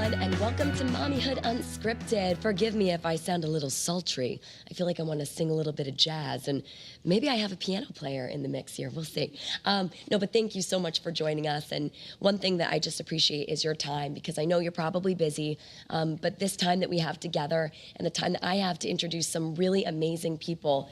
everyone, and welcome to Mommyhood Unscripted. Forgive me if I sound a little sultry. I feel like I want to sing a little bit of jazz, and maybe I have a piano player in the mix here. We'll see. No, but thank you so much for joining us. And one thing that I just appreciate is your time, because I know you're probably busy, but this time that we have together and the time that I have to introduce some really amazing people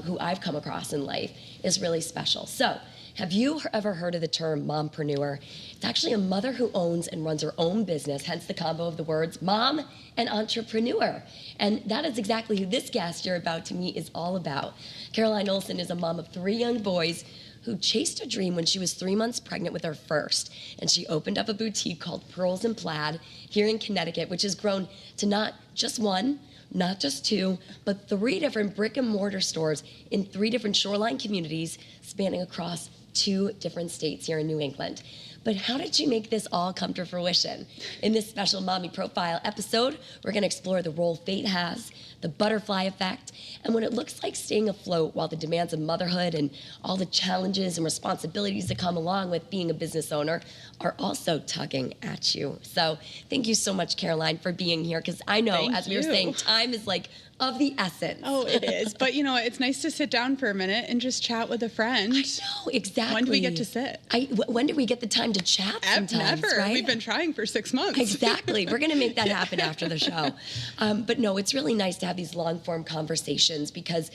who I've come across in life is really special. So, have you ever heard of the term mompreneur? It's actually a mother who owns and runs her own business, hence the combo of the words mom and entrepreneur. And that is exactly who this guest you're about to meet is all about. Caroline Olson is a mom of 3 young boys who chased a dream when she was 3 months pregnant with her first. And she opened up a boutique called Pearls and Plaid here in Connecticut, which has grown to not just one, not just 2, but 3 different brick and mortar stores in 3 different shoreline communities spanning across 2 different states here in New England. But how did you make this all come to fruition? In this special Mommy Profile episode, we're going to explore the role fate has, the butterfly effect, and what it looks like staying afloat while the demands of motherhood and all the challenges and responsibilities that come along with being a business owner are also tugging at you. So thank you so much, Caroline, for being here, because I know, as we were saying, time is like of the essence. Oh, it is. But you know, it's nice to sit down for a minute and just chat with a friend. I know, exactly. When do we get to sit? When do we get the time to chat sometimes, Never. right? We've been trying for 6 months. Exactly. We're going to make that happen after the show. But no, it's really nice to have these long-form conversations because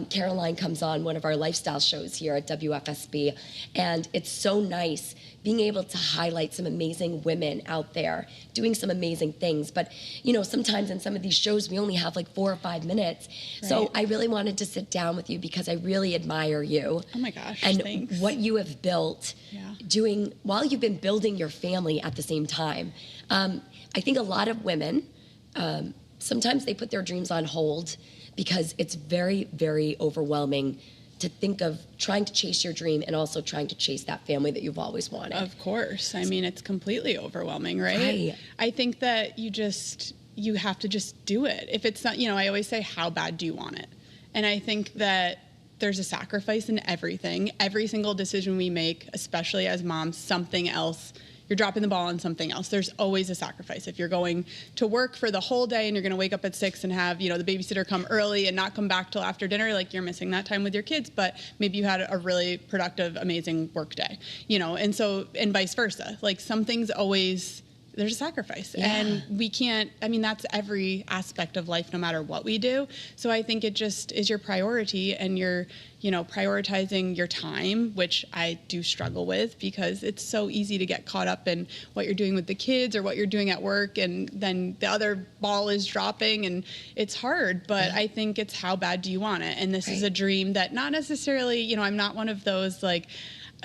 Caroline comes on one of our lifestyle shows here at WFSB, and it's so nice being able to highlight some amazing women out there doing some amazing things. But, you know, sometimes in some of these shows, we only have like 4 or 5 minutes. Right. So I really wanted to sit down with you because I really admire you. Oh my gosh, and thanks. what you have built doing while you've been building your family at the same time. I think a lot of women, sometimes they put their dreams on hold because it's very, very overwhelming to think of trying to chase your dream and also trying to chase that family that you've always wanted. Of course. I mean, it's completely overwhelming, right? Right. I think that you have to just do it. If it's not, you know, I always say, how bad do you want it? And I think that there's a sacrifice in everything. Every single decision we make, especially as moms, something else, you're dropping the ball on something else. There's always a sacrifice. If you're going to work for the whole day and you're going to wake up at 6 and have, you know, the babysitter come early and not come back till after dinner, like you're missing that time with your kids, but maybe you had a really productive, amazing work day, you know, and so, and vice versa. Like something's always, there's a sacrifice and we can't, I mean, that's every aspect of life, no matter what we do. So I think it just is your priority and you're, you know, prioritizing your time, which I do struggle with because it's so easy to get caught up in what you're doing with the kids or what you're doing at work. And then the other ball is dropping and it's hard, but I think it's how bad do you want it? And this is a dream that not necessarily, you know, I'm not one of those like,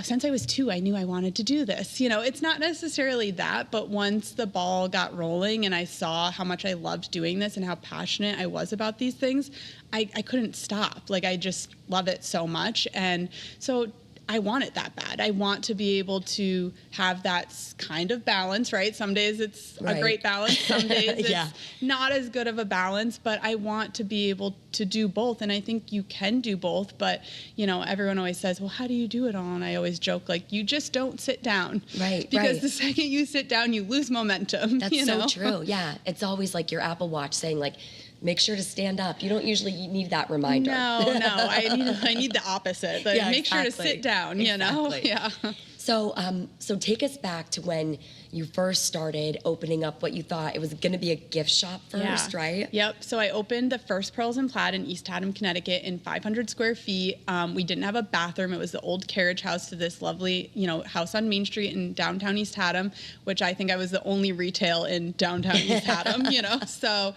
since I was 2, I knew I wanted to do this. You know, it's not necessarily that, but once the ball got rolling and I saw how much I loved doing this and how passionate I was about these things, I couldn't stop. Like, I just love it so much. And so I want it that bad. I want to be able to have that kind of balance, right? Some days it's a great balance. Some days it's not as good of a balance, but I want to be able to do both. And I think you can do both, but you know, everyone always says, well, how do you do it all? And I always joke, like, you just don't sit down. Right. Because the second you sit down, you lose momentum. That's so true. Yeah. It's always like your Apple Watch saying like, make sure to stand up. You don't usually need that reminder. No, I need the opposite. But make sure to sit down, you know? Yeah. So take us back to when you first started opening up what you thought it was going to be a gift shop first, right? Yep. So I opened the first Pearls and Plaid in East Haddam, Connecticut in 500 square feet. We didn't have a bathroom. It was the old carriage house to this lovely, you know, house on Main Street in downtown East Haddam, which I think I was the only retail in downtown East Haddam, you know? So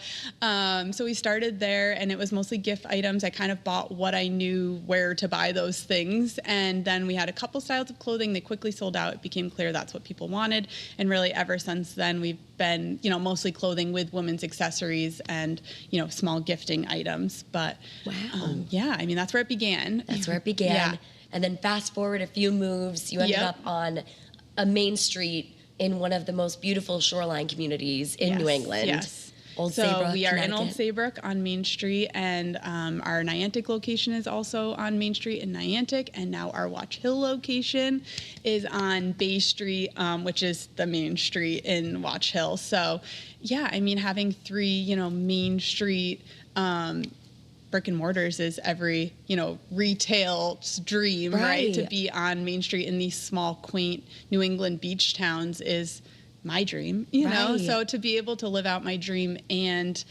we started there and it was mostly gift items. I kind of bought what I knew where to buy those things. And then we had a couple styles of clothing. They quickly sold out. It became clear that's what people wanted. And really ever since then, we've been, you know, mostly clothing with women's accessories and, you know, small gifting items. But yeah, I mean, that's where it began. That's where it began. Yeah. And then fast forward a few moves, you ended up on a main street in one of the most beautiful shoreline communities in New England. Yes. Old So Saybrook, we are in Old Connecticut. Saybrook on Main Street, and our Niantic location is also on Main Street in Niantic, and now our Watch Hill location is on Bay Street, which is the main street in Watch Hill. So yeah, I mean, having 3, Main Street brick and mortars is every, retail's dream, right? To be on Main Street in these small, quaint New England beach towns is my dream, you know? So to be able to live out my dream and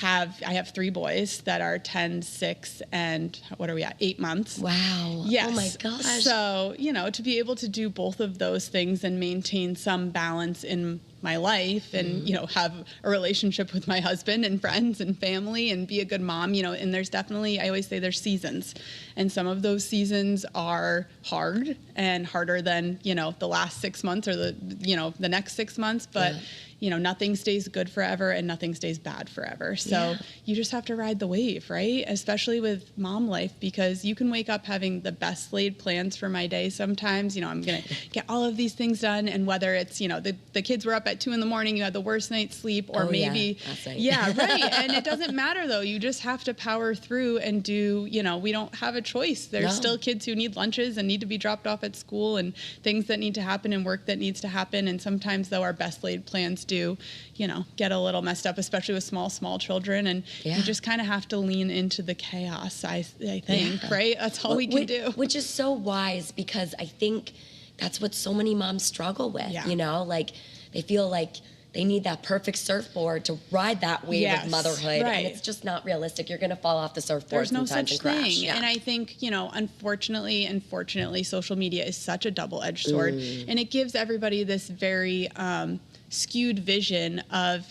I have 3 boys that are 10, 6, and what are we at? 8 months. Wow. Yes. Oh my gosh. So, to be able to do both of those things and maintain some balance in my life and, have a relationship with my husband and friends and family and be a good mom, and there's definitely, I always say there's seasons, and some of those seasons are hard and harder than, the last 6 months or the next 6 months, but nothing stays good forever and nothing stays bad forever. So you just have to ride the wave, right? Especially with mom life, because you can wake up having the best laid plans for my day. Sometimes, I'm going to get all of these things done. And whether it's, the kids were up at 2 a.m, you had the worst night's sleep, or maybe, right. And it doesn't matter though. You just have to power through and do, we don't have a choice. There's still kids who need lunches and need to be dropped off at school and things that need to happen and work that needs to happen. And sometimes though our best laid plans do, get a little messed up, especially with small children. And you just kind of have to lean into the chaos, I think, right? That's all we can do. Which is so wise, because I think that's what so many moms struggle with, like they feel like they need that perfect surfboard to ride that wave of motherhood. And it's just not realistic. You're going to fall off the surfboard sometimes and crash. Thing. And I think, unfortunately and fortunately, social media is such a double-edged sword. And it gives everybody this very skewed vision of,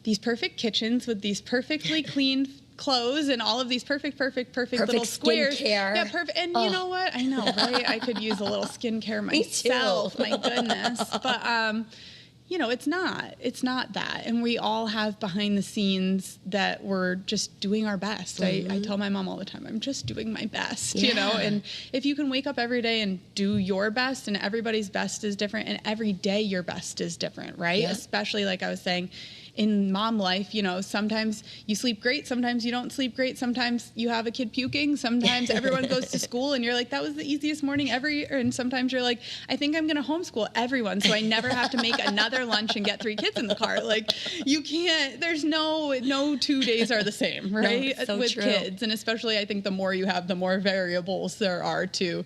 these perfect kitchens with these perfectly clean clothes and all of these perfect little squares. Skincare. Yeah, perfect. And you know what? I know, right? I could use a little skincare myself. My goodness. But, it's not that. And we all have behind the scenes that we're just doing our best. I tell my mom all the time, I'm just doing my best, and if you can wake up every day and do your best, and everybody's best is different, and every day your best is different, right? Especially like I was saying, in mom life, sometimes you sleep great, sometimes you don't sleep great, sometimes you have a kid puking, sometimes everyone goes to school and you're like, that was the easiest morning ever, and sometimes you're like, I think I'm going to homeschool everyone so I never have to make another lunch and get 3 kids in the car. Like, you can't, there's no 2 days are the same, right? No, so with true. Kids, and especially I think the more you have, the more variables there are to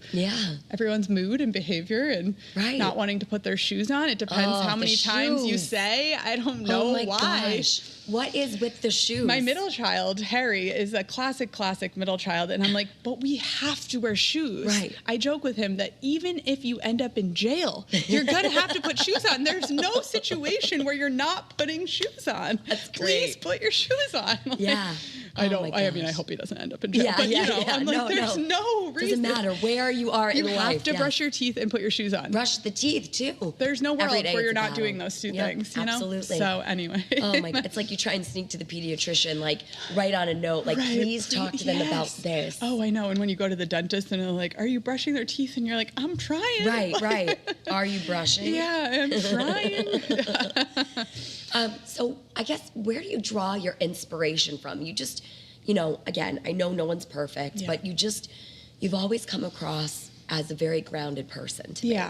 everyone's mood and behavior and not wanting to put their shoes on. It depends how many times you say, I don't know why. Gosh. What is with the shoes? My middle child, Harry, is a classic middle child. And I'm like, but we have to wear shoes. Right. I joke with him that even if you end up in jail, you're going to have to put shoes on. There's no situation where you're not putting shoes on. That's great. Please put your shoes on. Like, I hope he doesn't end up in jail. But, I'm like, there's no reason. Doesn't matter where you are in life. You have to brush your teeth and put your shoes on. Brush the teeth, too. There's no world where you're not doing those 2 things, Absolutely. So anyway. Oh my God. It's like you try and sneak to the pediatrician, like write on a note, like please talk to them about this. Oh, I know. And when you go to the dentist and they're like, are you brushing their teeth? And you're like, I'm trying. Right. Are you brushing? Yeah, I'm trying. So I guess, where do you draw your inspiration from? You just, again, I know no one's perfect, but you've always come across as a very grounded person to me.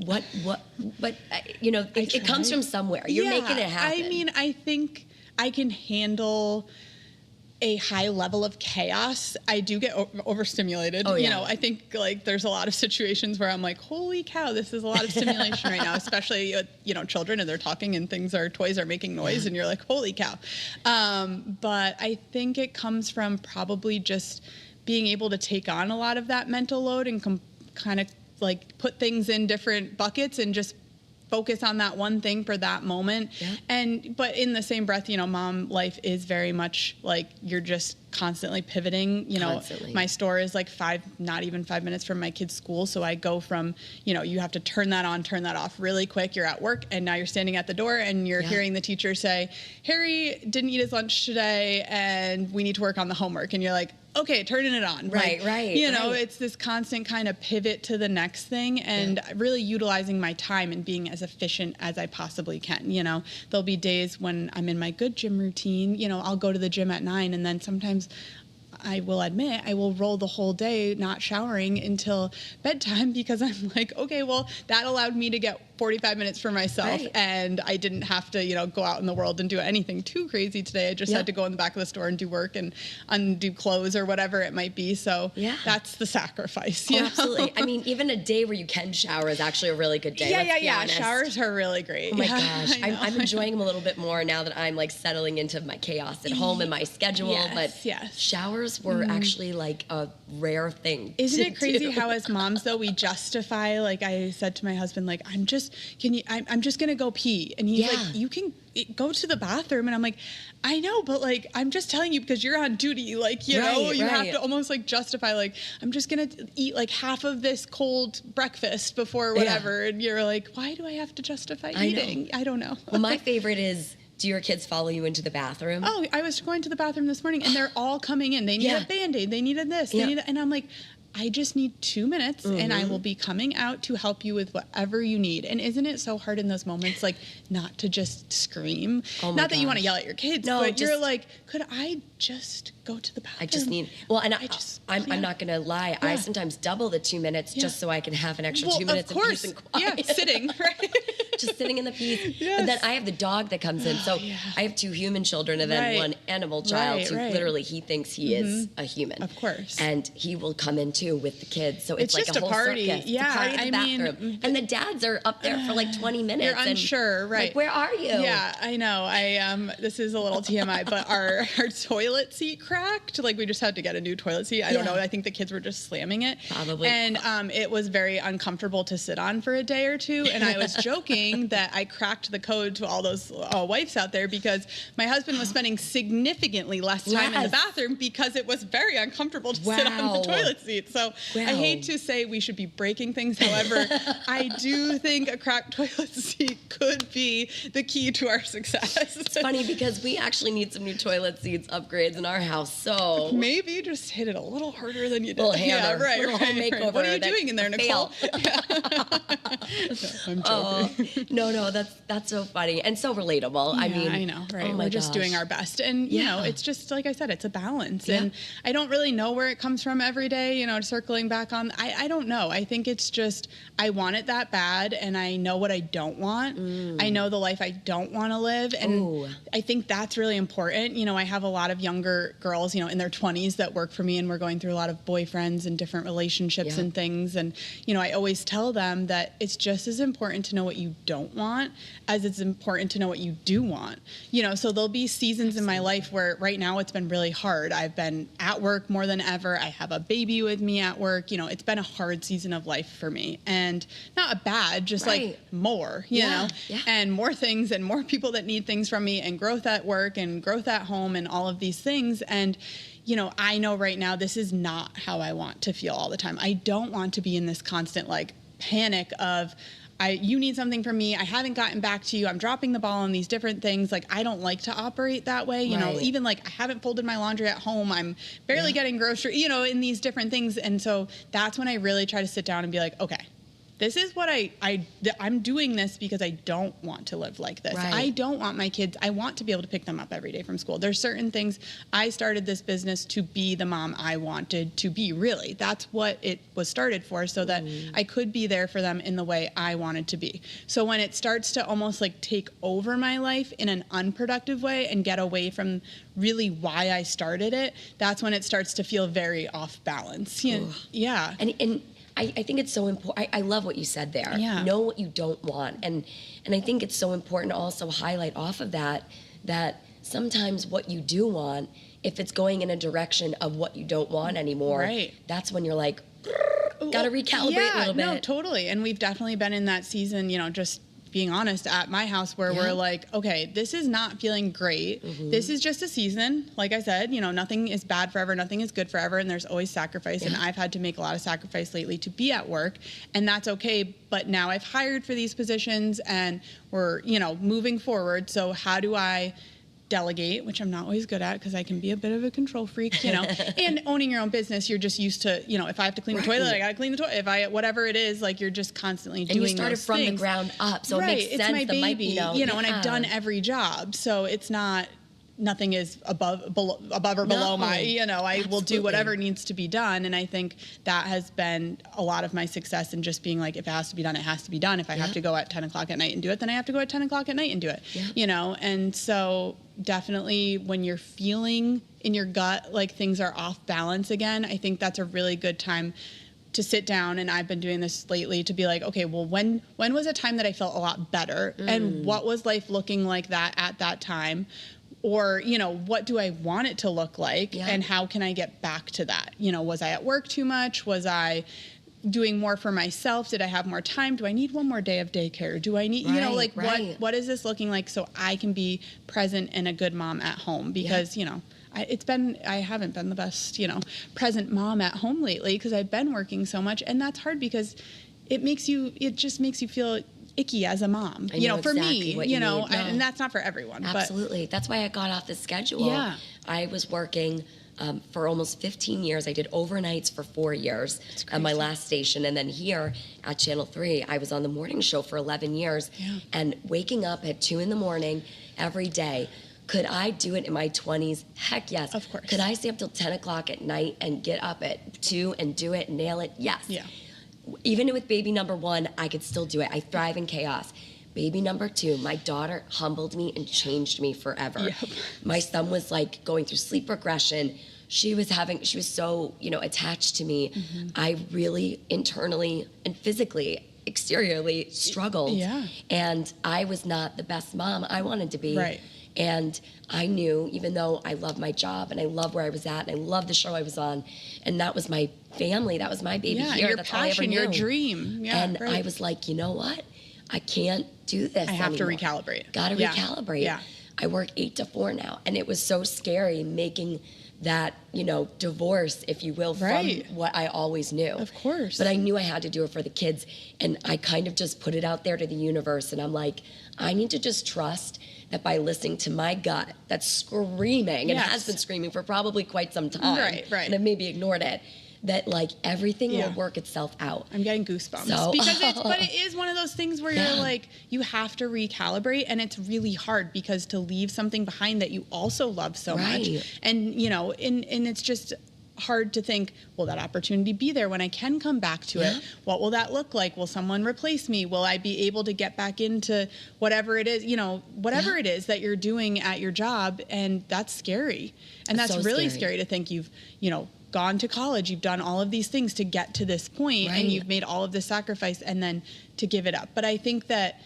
But it comes from somewhere. You're making it happen. I mean, I think I can handle a high level of chaos. I do get overstimulated. Oh, yeah. I think like there's a lot of situations where I'm like, holy cow, this is a lot of stimulation right now, especially, children, and they're talking and toys are making noise and you're like, holy cow. But I think it comes from probably just being able to take on a lot of that mental load and kind of like put things in different buckets and just focus on that one thing for that moment. But in the same breath, mom life is very much like you're just constantly pivoting. My store is like not even 5 minutes from my kid's school. So I go from, you have to turn that on, turn that off really quick. You're at work and now you're standing at the door and you're hearing the teacher say, Harry didn't eat his lunch today and we need to work on the homework. And you're like, okay, turning it on. Right, like, right. You know, right. it's this constant kind of pivot to the next thing, and really utilizing my time and being as efficient as I possibly can. You know, there'll be days when I'm in my good gym routine, you know, I'll go to the gym at 9, and then sometimes I will admit I will roll the whole day not showering until bedtime, because I'm like, okay, well, that allowed me to get 45 minutes for myself, and I didn't have to, you know, go out in the world and do anything too crazy today. I just had to go in the back of the store and do work and undo clothes or whatever it might be. So that's the sacrifice. You know? Absolutely. I mean, even a day where you can shower is actually a really good day. Yeah. Showers are really great. Oh my gosh. I'm enjoying them a little bit more now that I'm like settling into my chaos at home and my schedule. But showers were actually like a rare thing. Isn't it crazy how as moms though we justify, like I said to my husband, like I'm just gonna go pee, and he's like, you can go to the bathroom, and I'm like, I know, but like I'm just telling you because you're on duty, like you know, you have to almost like justify, like I'm just gonna eat like half of this cold breakfast before whatever, and you're like, why do I have to justify eating? I don't know. Well, my favorite is, do your kids follow you into the bathroom? Oh, I was going to the bathroom this morning, and they're all coming in. They need a Band-Aid. They needed this. They need, and I'm like, I just need 2 minutes, and I will be coming out to help you with whatever you need. And isn't it so hard in those moments, like, not to just scream? Not that you want to yell at your kids, but you're like, could I just go to the bathroom? I just need, well, and I'm not going to lie. I sometimes double the 2 minutes just so I can have an extra 2 minutes of peace and quiet. Yeah, sitting, right? Just sitting in the peace. And then I have the dog that comes in. So I have 2 human children and then 1 animal child who literally he thinks he is a human. Of course. And he will come in too with the kids. So it's like just a whole party. circus. Yeah, it's a party in the bathroom. And the dads are up there for like 20 minutes. You're unsure, and, right? Like, where are you? Yeah, I know. This is a little TMI, but our toilet seat cracked. Like we just had to get a new toilet seat. I don't know. I think the kids were just slamming it. Probably. And it was very uncomfortable to sit on for a day or two. And I was joking that I cracked the code to all those wives out there, because my husband was spending significantly less time in the bathroom because it was very uncomfortable to sit on the toilet seat. So I hate to say we should be breaking things. However, I do think a cracked toilet seat could be the key to our success. It's funny because we actually need some new toilet seats upgrades in our house. So maybe just hit it a little harder than you did. Little hammer, right, little home makeover. What are you doing in there, Nicole? I'm joking. No, that's so funny and so relatable. Yeah, I mean, I know, right? We're just doing our best, and you know, it's just like I said, it's a balance, and I don't really know where it comes from every day. You know, circling back on, I don't know. I think it's just I want it that bad, and I know what I don't want. I know the life I don't want to live, and I think that's really important. You know, I have a lot of younger girls, you know, in their 20s that work for me, and we're going through a lot of boyfriends and different relationships and things. And, you know, I always tell them that it's just as important to know what you don't want as it's important to know what you do want. You know, so there'll be seasons in my life where right now it's been really hard. I've been at work more than ever. I have a baby with me at work. You know, it's been a hard season of life for me. And not a bad, just like more, you know, and more things and more people that need things from me, and growth at work and growth at home and all of these things. And, you know, I know right now this is not how I want to feel all the time. I don't want to be in this constant like panic of, you need something from me. I haven't gotten back to you. I'm dropping the ball on these different things. Like, I don't like to operate that way. You know, even like I haven't folded my laundry at home. I'm barely getting groceries, you know, in these different things. And so that's when I really try to sit down and be like, okay, this is what I'm doing this because I don't want to live like this. I don't want my kids, I want to be able to pick them up every day from school. There's certain things, I started this business to be the mom I wanted to be, really. That's what it was started for, so that I could be there for them in the way I wanted to be. So when it starts to almost like take over my life in an unproductive way and get away from really why I started it, that's when it starts to feel very off balance. You know? Yeah. And I think it's so important. I love what you said there. Yeah. Know what you don't want. And I think it's so important to also highlight off of that sometimes what you do want, if it's going in a direction of what you don't want anymore, that's when you're like, gotta recalibrate a little bit. No, totally. And we've definitely been in that season, you know, just being honest, at my house where we're like, okay, this is not feeling great. This is just a season. Like I said, you know, nothing is bad forever, nothing is good forever, and there's always sacrifice. And I've had to make a lot of sacrifice lately to be at work, and that's okay. But now I've hired for these positions and we're, you know, moving forward. So how do I delegate, which I'm not always good at because I can be a bit of a control freak, and owning your own business, you're just used to, if I have to clean the toilet, I got to clean the toilet. Whatever it is, like, you're just constantly doing those things. And you started from the ground up, so it makes sense. It's my baby, and yeah. I've done every job, so it's not, nothing is above or below my, I will do whatever needs to be done. And I think that has been a lot of my success in just being like, if it has to be done, it has to be done. If I have to go at 10 o'clock at night and do it, then I have to go at 10 o'clock at night and do it, And so definitely when you're feeling in your gut like things are off balance again, I think that's a really good time to sit down, and I've been doing this lately, to be like, okay, well, when was a time that I felt a lot better? And what was life looking like that at that time? Or, what do I want it to look like? And how can I get back to that? Was I at work too much? Was I doing more for myself? Did I have more time? Do I need one more day of daycare? Do I need, what is this looking like so I can be present and a good mom at home? Because, I haven't been the best, present mom at home lately because I've been working so much. And that's hard because it just makes you feel icky as a mom, for me, and that's not for everyone. Absolutely. That's why I got off the schedule. Yeah. I was working for almost 15 years. I did overnights for 4 years at my last station. And then here at Channel 3, I was on the morning show for 11 years. Yeah. And waking up at 2 a.m. every day. Could I do it in my 20s? Heck yes. Of course. Could I stay up till 10 o'clock at night and get up at 2 and do it, nail it? Yes. Yeah. Even with baby number 1, I could still do it. I thrive in chaos. Baby number 2, my daughter humbled me and changed me forever. Yep. My son was like going through sleep regression. She was so, attached to me. Mm-hmm. I really internally and physically, exteriorly struggled. Yeah. And I was not the best mom I wanted to be. Right. And I knew, even though I love my job and I love where I was at and I love the show I was on, and that was my family, that was my baby here. Your That's passion, all I ever your knew. dream. Yeah, and I was like, you know what? I can't do this I have anymore. to recalibrate. Gotta recalibrate. Yeah. I work 8 to 4 now, and it was so scary making that, divorce, if you will, from what I always knew. Of course. But I knew I had to do it for the kids, and I kind of just put it out there to the universe, and I'm like, I need to just trust that by listening to my gut that's screaming, and has been screaming for probably quite some time, right. and I've maybe ignored it, that like everything will work itself out. I'm getting goosebumps because it is one of those things where you're like, you have to recalibrate, and it's really hard because to leave something behind that you also love so much, and and it's just hard to think, will that opportunity be there when I can come back to it? What will that look like? Will someone replace me? Will I be able to get back into whatever it is, whatever it is that you're doing at your job? And that's scary. And that's so really scary to think you've, gone to college, you've done all of these things to get to this point, and you've made all of this sacrifice, and then to give it up. But I think that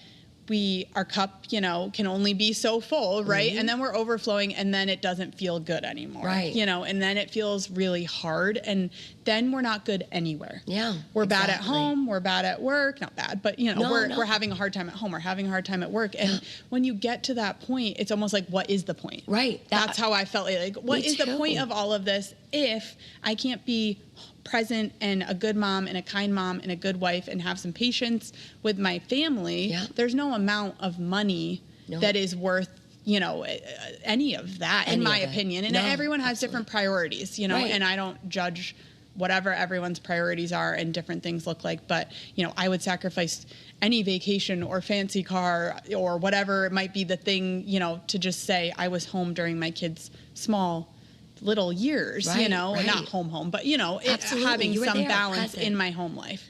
our cup, can only be so full, right? And then we're overflowing, and then it doesn't feel good anymore, and then it feels really hard, and then we're not good anywhere. Yeah, we're bad at home, we're bad at work, not bad, but we're having a hard time at home, we're having a hard time at work, and when you get to that point, it's almost like, what is the point? Right. That's how I felt like what is the point of all of this if I can't be present and a good mom and a kind mom and a good wife and have some patience with my family? There's no amount of money that is worth any of that, in my opinion. And everyone has different priorities, and I don't judge whatever everyone's priorities are and different things look like, but I would sacrifice any vacation or fancy car or whatever it might be, the thing, to just say I was home during my kids' small little years, not home, but having some balance in my home life.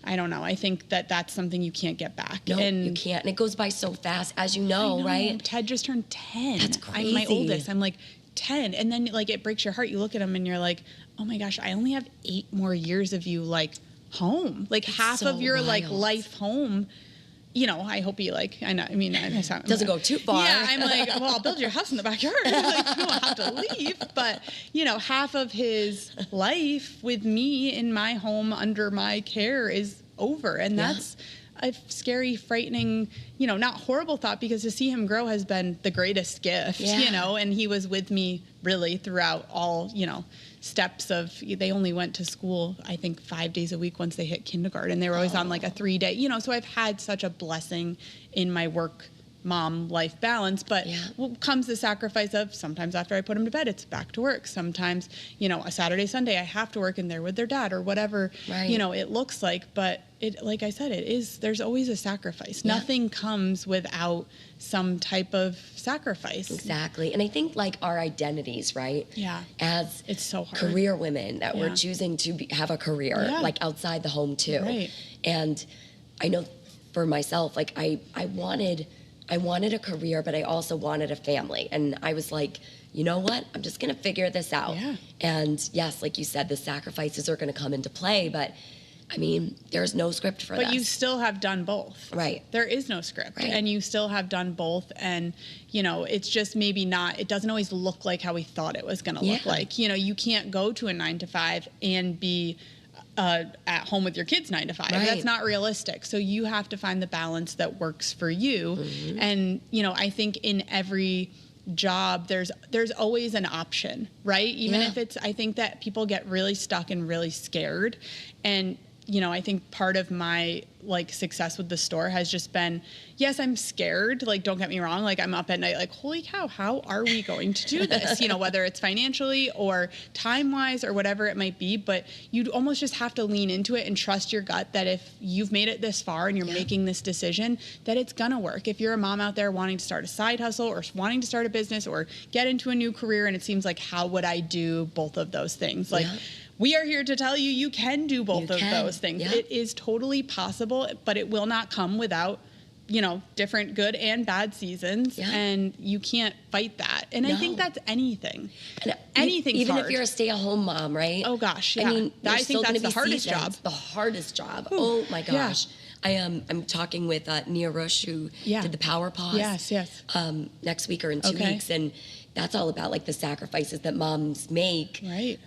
I don't know. I think that that's something you can't get back. No, and you can't. And it goes by so fast, as you know, right? Ted just turned 10. That's crazy. I'm my oldest. I'm like 10. And then like it breaks your heart. You look at him and you're like, oh my gosh, I only have 8 more years of you like home. Like it's half of your wild. Like life home. I hope he doesn't go too far. Yeah, I'm like, well, I'll build your house in the backyard. Like, you don't have to leave. But, half of his life with me in my home under my care is over. And that's a scary, frightening, not horrible thought, because to see him grow has been the greatest gift, and he was with me really throughout all, steps of, they only went to school, I think 5 days a week once they hit kindergarten. They were always on like a 3-day, so I've had such a blessing in my work mom life balance, but comes the sacrifice of sometimes after I put them to bed, it's back to work. Sometimes, you know, a Saturday, Sunday, I have to work and they're with their dad or whatever, you know, it looks like, but it, like I said, there's always a sacrifice. Nothing comes without some type of sacrifice. Exactly. And I think like our identities, right? Yeah. As it's so hard. Career women that we're choosing to have a career, like outside the home too. Right. And I know for myself, like I wanted a career, but I also wanted a family. And I was like, you know what? I'm just going to figure this out. Yeah. And yes, like you said, the sacrifices are going to come into play, but I mean, there's no script for that. But you still have done both. Right. There is no script. Right. And you still have done both. And, you know, it's just maybe not, it doesn't always look like how we thought it was going to look like. You know, you can't go to a 9-to-5 and be at home with your kids 9 to 5. Right. That's not realistic. So you have to find the balance that works for you. And, you know, I think in every job, there's always an option, right? Even if it's, I think that people get really stuck and really scared. And, you know, I think part of my like success with the store has just been, yes, I'm scared. Like, don't get me wrong. Like, I'm up at night, like, holy cow, how are we going to do this? You know, whether it's financially or time wise or whatever it might be, but you'd almost just have to lean into it and trust your gut that if you've made it this far and you're making this decision, that it's gonna work. If you're a mom out there wanting to start a side hustle or wanting to start a business or get into a new career, and it seems like, how would I do both of those things? Like, we are here to tell you, you can do both of those things. It is totally possible, but it will not come without, you know, different good and bad seasons, and you can't fight that. And I think that's anything. Anything's even hard. if you're a stay-at-home mom, right? Oh gosh, I mean, I think that's the hardest job. The hardest job. Oh my gosh. I'm talking with Nia Rush, who did the Power Pause. Next week or in 2 weeks, and that's all about like the sacrifices that moms make. Right.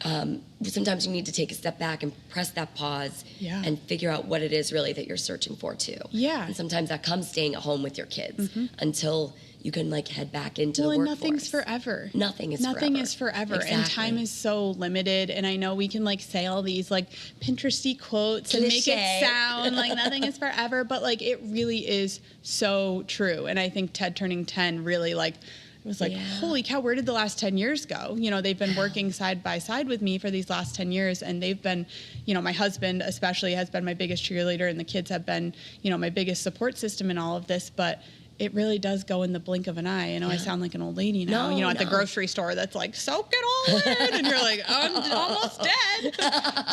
Sometimes you need to take a step back and press that pause and figure out what it is really that you're searching for too. Yeah. And sometimes that comes staying at home with your kids until you can like head back into the workforce. Well, nothing's forever. Nothing is forever. Exactly. And time is so limited. And I know we can like say all these like Pinteresty quotes and make it sound like nothing is forever, but like it really is so true. And I think TED Turning 10 really like, it was like, holy cow, where did the last 10 years go? You know, they've been working side by side with me for these last 10 years. And they've been, you know, my husband especially has been my biggest cheerleader, and the kids have been, you know, my biggest support system in all of this. But it really does go in the blink of an eye. I know I sound like an old lady now, you know, at the grocery store that's like, soak it all in. And you're like, I'm almost dead.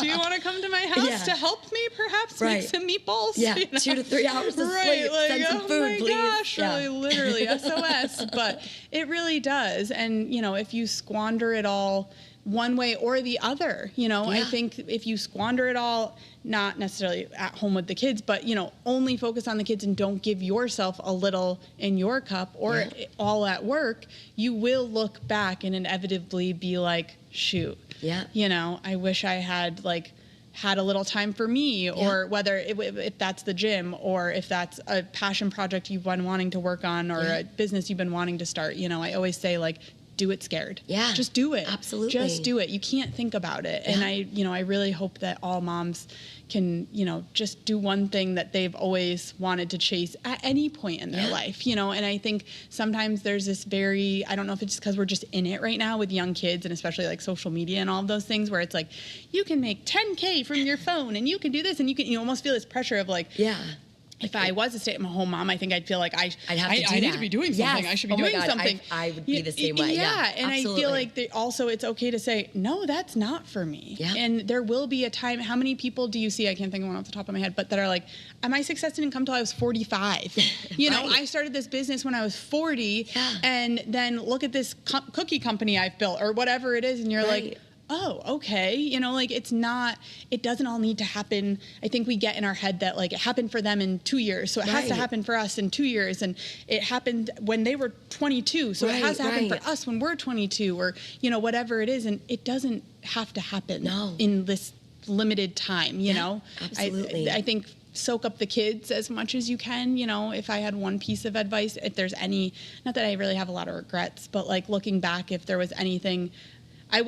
Do you want to come to my house to help me perhaps make some meatballs? Yeah, you know? 2 to 3 hours of sleep. Like, Send some food, please. Gosh, really, literally SOS. But it really does. And, you know, if you squander it all one way or the other, you know, I think if you squander it all, not necessarily at home with the kids, but, you know, only focus on the kids and don't give yourself a little in your cup or all at work, you will look back and inevitably be like, shoot, you know, I wish I had like had a little time for me, or whether if that's the gym or if that's a passion project you've been wanting to work on or a business you've been wanting to start. You know, I always say like, do it scared. Yeah. Just do it. Absolutely. Just do it. You can't think about it. And I really hope that all moms can, you know, just do one thing that they've always wanted to chase at any point in their life, you know. And I think sometimes there's this very, I don't know if it's because we're just in it right now with young kids and especially like social media and all of those things where it's like, you can make 10K from your phone and you can do this, and you almost feel this pressure of like, if I was a stay-at-home mom, I think I'd feel like I need to be doing something. I should be doing something. I would be the same way. Yeah, and absolutely. I feel like also it's okay to say, no, that's not for me. Yeah. And there will be a time. How many people do you see? I can't think of one off the top of my head, but that are like, my success didn't come till I was 45. You know, I started this business when I was 40, and then look at this cookie company I've built or whatever it is, and you're like, oh, okay. You know, like it doesn't all need to happen. I think we get in our head that like it happened for them in 2 years. So it has to happen for us in 2 years. And it happened when they were 22. So it has to happen for us when we're 22 or, you know, whatever it is. And it doesn't have to happen in this limited time, you know? Absolutely. I think soak up the kids as much as you can. You know, if I had one piece of advice, if there's any, not that I really have a lot of regrets, but like looking back, if there was anything, I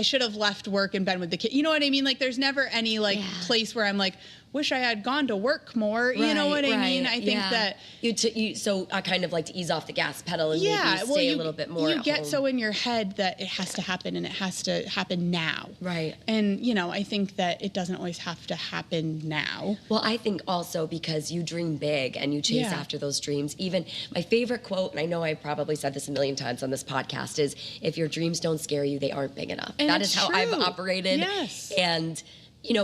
should have left work and been with the kid. You know what I mean? Like there's never any like place where I'm like, wish I had gone to work more. You know what I mean? I think that I kind of like to ease off the gas pedal and maybe stay a little bit more. You get so in your head that it has to happen and it has to happen now. Right. And I think that it doesn't always have to happen now. Well, I think also because you dream big and you chase after those dreams. Even my favorite quote, and I know I probably said this a million times on this podcast, is if your dreams don't scare you, they aren't big enough. And that is how I've operated. Yes. And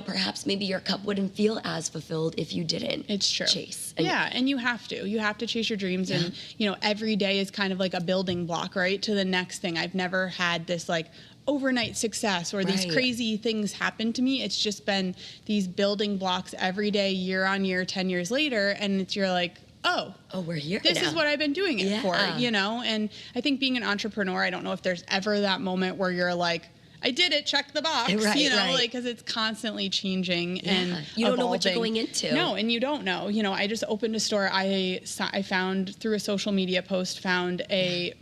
perhaps maybe your cup wouldn't feel as fulfilled if you didn't chase. And you have to chase your dreams. And, every day is kind of like a building block, right, to the next thing. I've never had this like overnight success or these crazy things happen to me. It's just been these building blocks every day, year on year, 10 years later. And you're like, oh, we're here This now. is what I've been doing it for, And I think being an entrepreneur, I don't know if there's ever that moment where you're like, I did it, check the box, because it's constantly changing and you don't know what you're going into. No, and you don't know. I just opened a store. I found through a social media post, a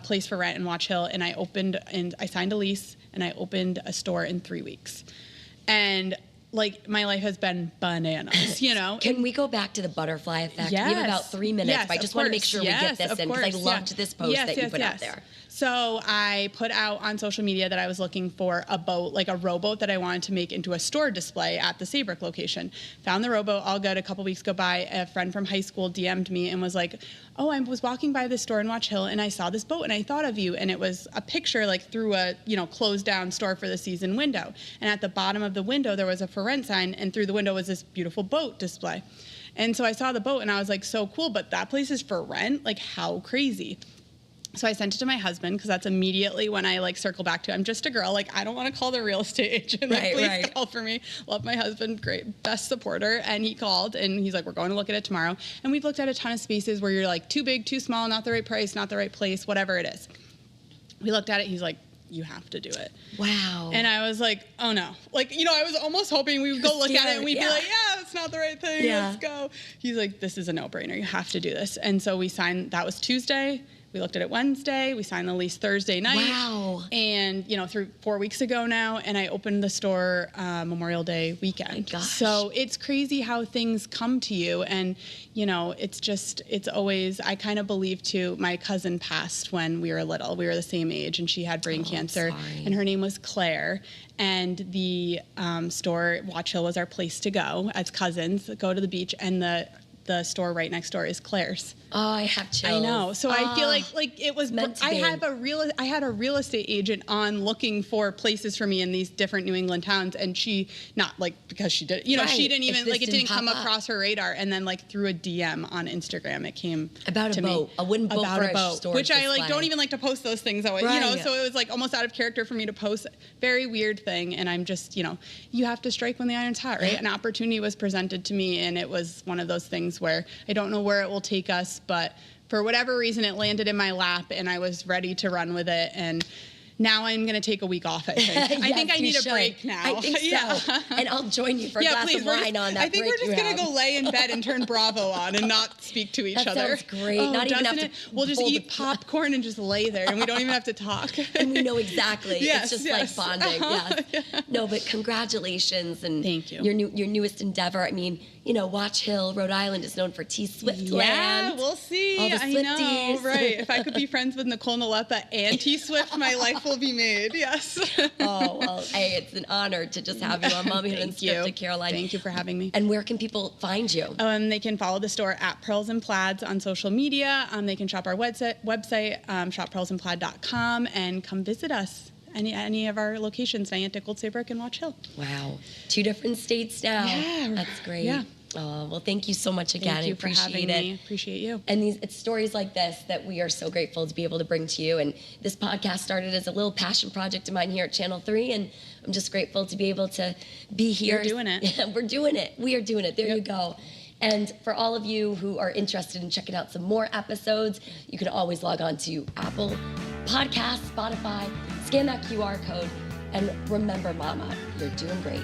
place for rent in Watch Hill, and I signed a lease and I opened a store in 3 weeks. And my life has been bananas, Can we go back to the butterfly effect? Yes. We have about 3 minutes, Yes, but I just want to make sure we get this in because I loved this post that you put out there. So I put out on social media that I was looking for a boat, like a rowboat that I wanted to make into a store display at the Saybrook location. Found the rowboat, all good. A couple weeks go by, a friend from high school DM'd me and was like, oh, I was walking by this store in Watch Hill and I saw this boat and I thought of you. And it was a picture through a, closed down store for the season window. And at the bottom of the window, there was a for rent sign, and through the window was this beautiful boat display. And so I saw the boat and I was like, so cool, but that place is for rent? Like, how crazy. So I sent it to my husband because that's immediately when I circle back to, I'm just a girl. I don't want to call the real estate agent. Please call for me. Love my husband. Great. Best supporter. And he called and he's like, we're going to look at it tomorrow. And we've looked at a ton of spaces where you're too big, too small, not the right price, not the right place, whatever it is. We looked at it. He's like, you have to do it. Wow. And I was like, oh no. I was almost hoping we would go look at it and we'd be like, yeah, it's not the right thing. Let's go. He's like, this is a no-brainer. You have to do this. And so we signed, that was Tuesday. We looked at it Wednesday. We signed the lease Thursday night. Wow. And, through 4 weeks ago now, and I opened the store Memorial Day weekend. My gosh. So it's crazy how things come to you. And, it's always, I kind of believe too, my cousin passed when we were little. We were the same age, and she had brain cancer. And her name was Claire. And the store, Watch Hill, was our place to go as cousins, go to the beach. And the store right next door is Claire's. Oh, I have chills. I know. So I feel like it was meant to I be. had a real estate agent on looking for places for me in these different New England towns, and she because she did she didn't even it didn't come across her radar, and then through a DM on Instagram it came about to a boat, a wooden boat for a store which display. I don't even like to post those things always, so it was almost out of character for me to post. Very weird thing, and I'm just you have to strike when the iron's hot, right? An opportunity was presented to me, and it was one of those things where I don't know where it will take us, but for whatever reason, it landed in my lap, and I was ready to run with it. And now I'm going to take a week off, I think. Yes, I think I need a break now. I think so. And I'll join you for a glass of wine on that break. I think we're just going to go lay in bed and turn Bravo on and not speak to each other. That sounds great. Not even have to. We'll just eat popcorn and just lay there, and we don't even have to talk. And we know exactly. Yes, it's just like bonding. Yes. No, but congratulations, and thank you. Your newest endeavor. I mean, Watch Hill, Rhode Island is known for T-Swift land. Yeah, we'll see. All the Swifties. I know, right? If I could be friends with Nicole Nalepa and T-Swift, my life will be made. Yes. Oh, well, hey, it's an honor to just have you on Mommyhood Unscripted, Caroline. Thank you for having me. And where can people find you? They can follow the store at Pearls and Plaids on social media. They can shop our website, shoppearlsandplaid.com, and come visit us. Any of our locations, Niantic, Old Saybrook, and Watch Hill. Wow. 2 different states now. Yeah. That's great. Yeah. Oh, well, thank you so much again. Thank you I appreciate for having it. me. Appreciate you. And it's stories like this that we are so grateful to be able to bring to you. And this podcast started as a little passion project of mine here at Channel 3, and I'm just grateful to be able to be here. You're doing it. Yeah, we're doing it. We are doing it. There you go. And for all of you who are interested in checking out some more episodes, you can always log on to Apple Podcasts, Spotify, scan that QR code, and remember, Mama, you're doing great.